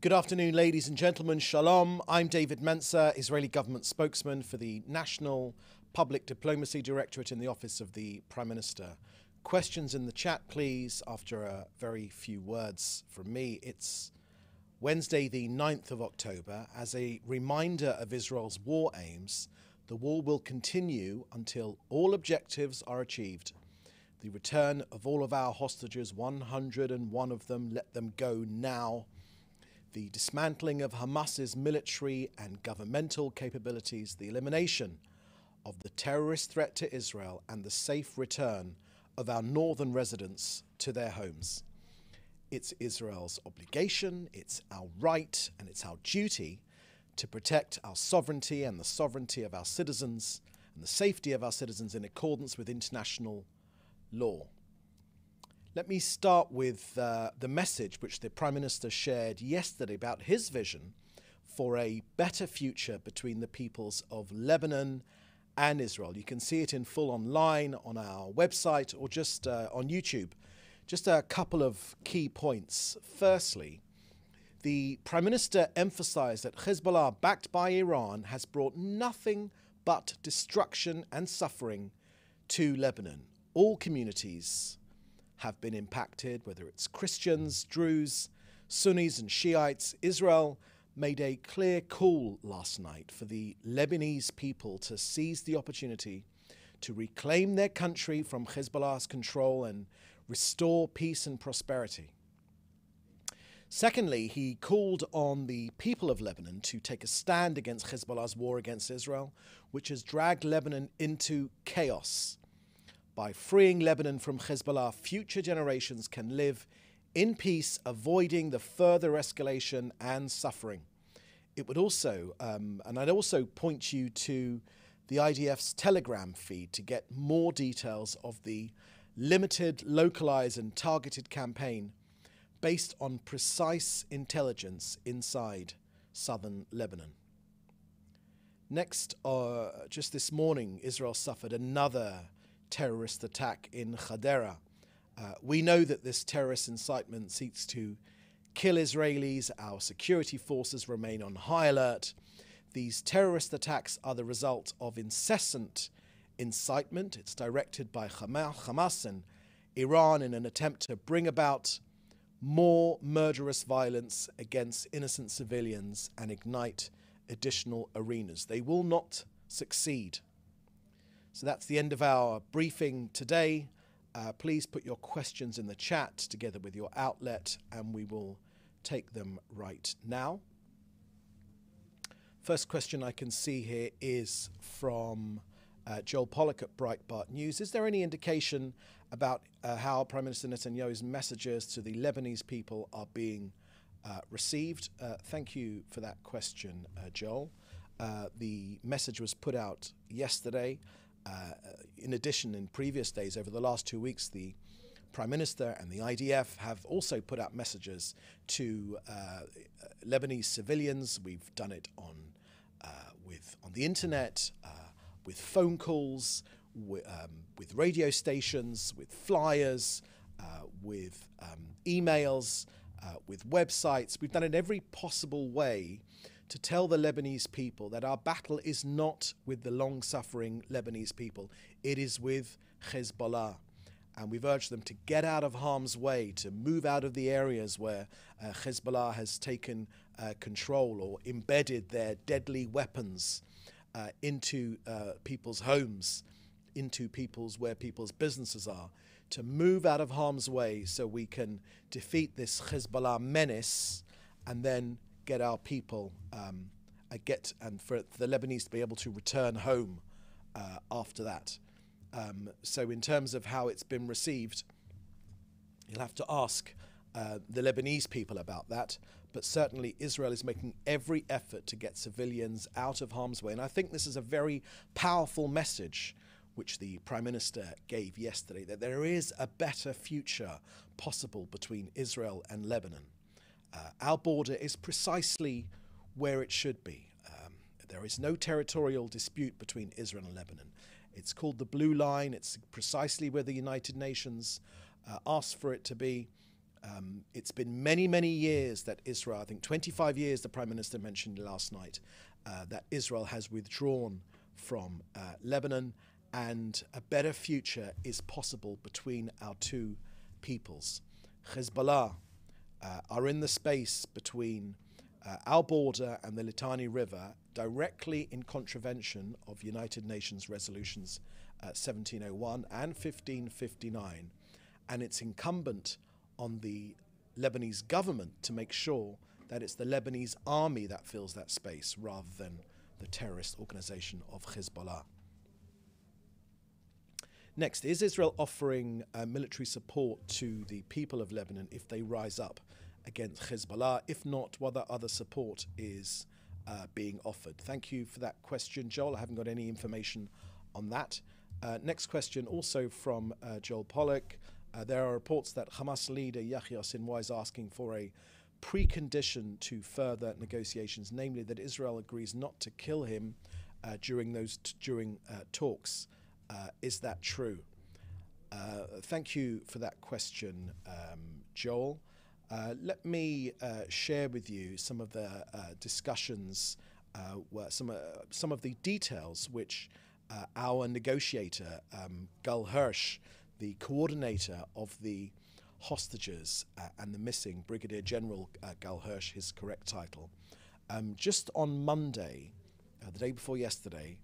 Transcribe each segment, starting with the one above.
Good afternoon, ladies and gentlemen. Shalom. I'm David Mencer, Israeli government spokesman for the National Public Diplomacy Directorate in the Office of the Prime Minister. Questions in the chat, please, after a very few words from me. It's Wednesday, the 9th of October. As a reminder of Israel's war aims, the war will continue until all objectives are achieved. The return of all of our hostages, 101 of them, let them go now. The dismantling of Hamas's military and governmental capabilities, the elimination of the terrorist threat to Israel, and the safe return of our northern residents to their homes. It's Israel's obligation, it's our right, and it's our duty to protect our sovereignty and the sovereignty of our citizens and the safety of our citizens in accordance with international law. Let me start with the message which the Prime Minister shared yesterday about his vision for a better future between the peoples of Lebanon and Israel. You can see it in full online on our website or just on YouTube. Just a couple of key points. Firstly, the Prime Minister emphasized that Hezbollah, backed by Iran, has brought nothing but destruction and suffering to Lebanon. All communities have been impacted, whether it's Christians, Druze, Sunnis and Shiites. Israel made a clear call last night for the Lebanese people to seize the opportunity to reclaim their country from Hezbollah's control and restore peace and prosperity. Secondly, he called on the people of Lebanon to take a stand against Hezbollah's war against Israel, which has dragged Lebanon into chaos. By freeing Lebanon from Hezbollah, future generations can live in peace, avoiding the further escalation and suffering. It would also, and I'd also point you to the IDF's Telegram feed to get more details of the limited, localized and targeted campaign based on precise intelligence inside southern Lebanon. Next, just this morning, Israel suffered another terrorist attack in Hadera. We know that this terrorist incitement seeks to kill Israelis. Our security forces remain on high alert. These terrorist attacks are the result of incessant incitement. It's directed by Hamas and Iran in an attempt to bring about more murderous violence against innocent civilians and ignite additional arenas. They will not succeed. So that's the end of our briefing today. Please put your questions in the chat together with your outlet, and we will take them right now. First question I can see here is from Joel Pollock at Breitbart News. Is there any indication about how Prime Minister Netanyahu's messages to the Lebanese people are being received? Thank you for that question, Joel. The message was put out yesterday. In addition, in previous days, over the last 2 weeks, the Prime Minister and the IDF have also put out messages to Lebanese civilians. We've done it on the internet, with phone calls, with radio stations, with flyers, with emails, with websites. We've done it in every possible way to tell the Lebanese people that our battle is not with the long-suffering Lebanese people. It is with Hezbollah. And we've urged them to get out of harm's way, to move out of the areas where Hezbollah has taken control or embedded their deadly weapons into people's homes, into where people's businesses are, to move out of harm's way so we can defeat this Hezbollah menace and then get our people, and for the Lebanese to be able to return home after that. So in terms of how it's been received, you'll have to ask the Lebanese people about that. But certainly Israel is making every effort to get civilians out of harm's way. And I think this is a very powerful message which the Prime Minister gave yesterday, that there is a better future possible between Israel and Lebanon. Our border is precisely where it should be. There is no territorial dispute between Israel and Lebanon. It's called the Blue Line. It's precisely where the United Nations asked for it to be. It's been many, many years that Israel, I think 25 years, the Prime Minister mentioned last night, that Israel has withdrawn from Lebanon, and a better future is possible between our two peoples. Hezbollah are in the space between our border and the Litani River, directly in contravention of United Nations resolutions 1701 and 1559, and it's incumbent on the Lebanese government to make sure that it's the Lebanese army that fills that space rather than the terrorist organization of Hezbollah. Next, is Israel offering military support to the people of Lebanon if they rise up against Hezbollah? If not, what other support is being offered? Thank you for that question, Joel. I haven't got any information on that. Next question, also from Joel Pollock. There are reports that Hamas leader Yahya Sinwar is asking for a precondition to further negotiations, namely that Israel agrees not to kill him during talks. Is that true? Thank you for that question, Joel. Let me share with you some of the discussions, some of the details which our negotiator, Gal Hirsch, the coordinator of the hostages and the missing, Brigadier General Gal Hirsch, his correct title. Just on Monday, the day before yesterday,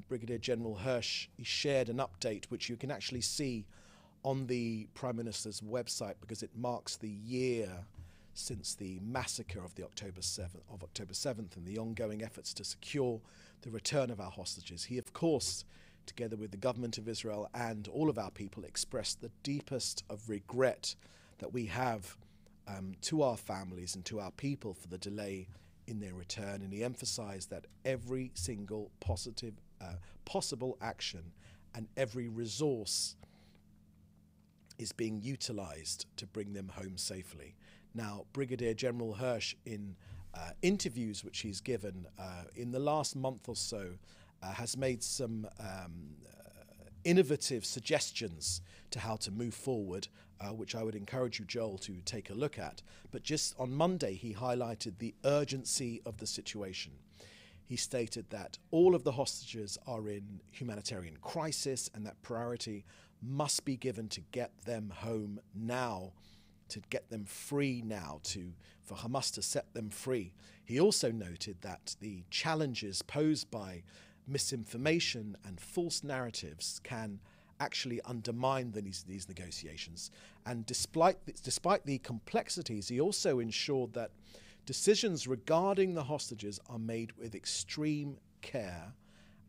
Brigadier General Hirsch, he shared an update which you can actually see on the Prime Minister's website, because it marks the year since the massacre of October 7th and the ongoing efforts to secure the return of our hostages. He, of course, together with the government of Israel and all of our people, expressed the deepest of regret that we have to our families and to our people for the delay in their return. And he emphasized that every single possible action and every resource is being utilized to bring them home safely. Now, Brigadier General Hirsch, in interviews which he's given in the last month or so, has made some innovative suggestions to how to move forward, which I would encourage you, Joel, to take a look at. But just on Monday, he highlighted the urgency of the situation. He stated that all of the hostages are in humanitarian crisis and that priority must be given to get them home now, to get them free now, for Hamas to set them free. He also noted that the challenges posed by misinformation and false narratives can actually undermine these negotiations. And despite the complexities, he also ensured that decisions regarding the hostages are made with extreme care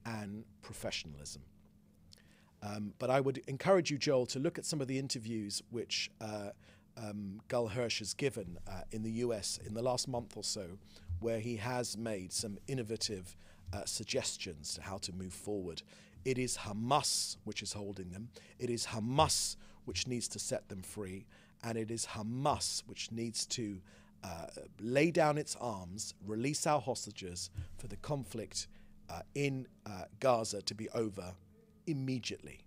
and professionalism. But I would encourage you, Joel, to look at some of the interviews which Gal Hirsch has given in the US in the last month or so, where he has made some innovative suggestions to how to move forward. It is Hamas which is holding them. It is Hamas which needs to set them free. And it is Hamas which needs to lay down its arms, release our hostages for the conflict in Gaza to be over immediately.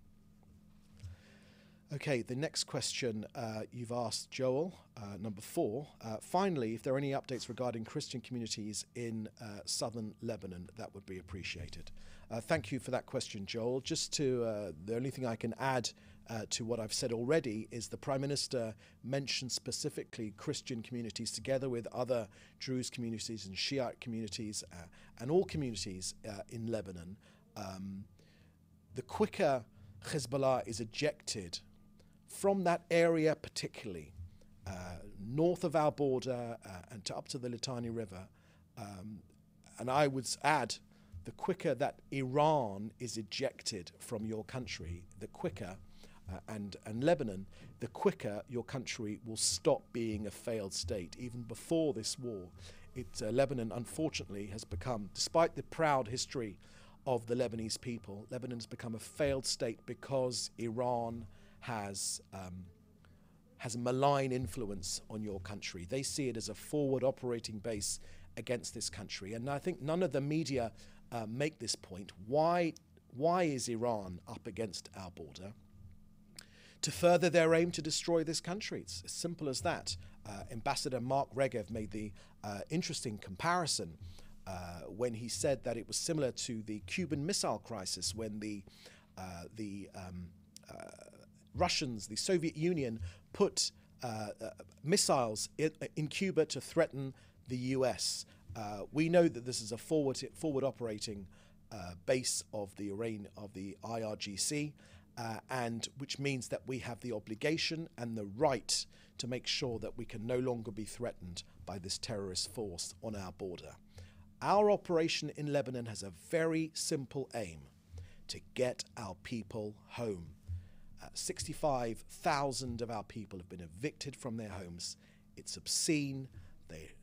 Okay, the next question you've asked, Joel, number 4. Finally, if there are any updates regarding Christian communities in southern Lebanon, that would be appreciated. Thank you for that question, Joel. Just to, the only thing I can add to what I've said already is the Prime Minister mentioned specifically Christian communities together with other Druze communities and Shiite communities and all communities in Lebanon. The quicker Hezbollah is ejected from that area, particularly north of our border and up to the Litani River, and I would add, the quicker that Iran is ejected from your country, the quicker, and Lebanon, the quicker your country will stop being a failed state. Even before this war, Lebanon, unfortunately, has become, despite the proud history of the Lebanese people, Lebanon has become a failed state because Iran has a malign influence on your country. They see it as a forward operating base against this country. And I think none of the media make this point. Why is Iran up against our border? to further their aim to destroy this country. It's as simple as that. Ambassador Mark Regev made the interesting comparison when he said that it was similar to the Cuban Missile Crisis when the Russians, the Soviet Union, put missiles in Cuba to threaten the US. We know that this is a forward operating base of the IRGC, and which means that we have the obligation and the right to make sure that we can no longer be threatened by this terrorist force on our border. Our operation in Lebanon has a very simple aim: to get our people home. 65,000 of our people have been evicted from their homes. It's obscene.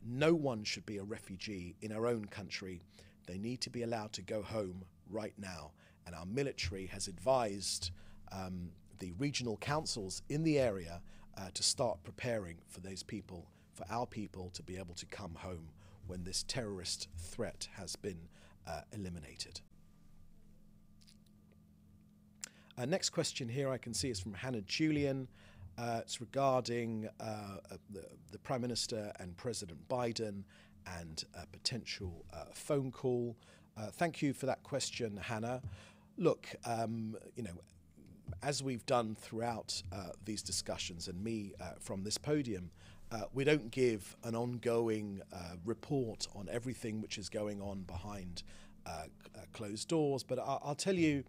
No one should be a refugee in our own country. They need to be allowed to go home right now. And our military has advised the regional councils in the area to start preparing for those people, for our people to be able to come home when this terrorist threat has been eliminated. Next question here I can see is from Hannah Julian. It's regarding the Prime Minister and President Biden and a potential phone call. Thank you for that question, Hannah. Look, as we've done throughout these discussions, and me from this podium, we don't give an ongoing report on everything which is going on behind closed doors, but I'll tell you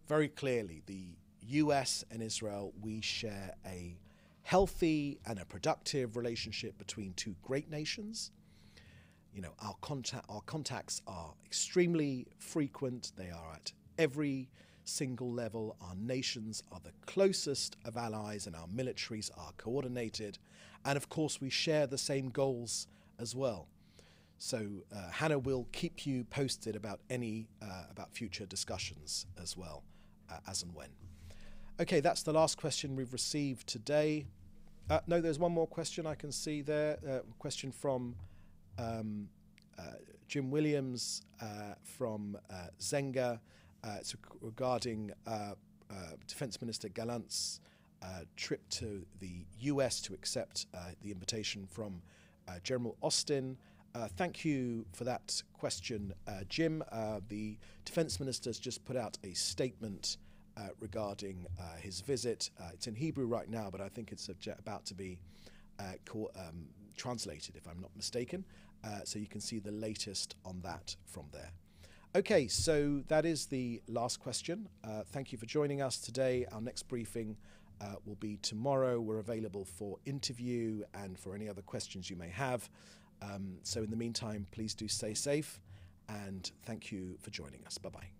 very clearly, the US and Israel, we share a healthy and a productive relationship between two great nations. Our contacts are extremely frequent. They are at every single level. Our nations are the closest of allies and our militaries are coordinated. And of course, we share the same goals as well. So Hannah will keep you posted about about future discussions as well, as and when. Okay, that's the last question we've received today. No, there's one more question I can see there. Question from Jim Williams from Zenga. It's regarding Defense Minister Gallant's trip to the US to accept the invitation from General Austin. Thank you for that question, Jim. The Defense Minister has just put out a statement regarding his visit. It's in Hebrew right now, but I think it's about to be translated, if I'm not mistaken. So you can see the latest on that from there. Okay, so that is the last question. Thank you for joining us today. Our next briefing will be tomorrow. We're available for interview and for any other questions you may have. So in the meantime, please do stay safe, and thank you for joining us. Bye-bye.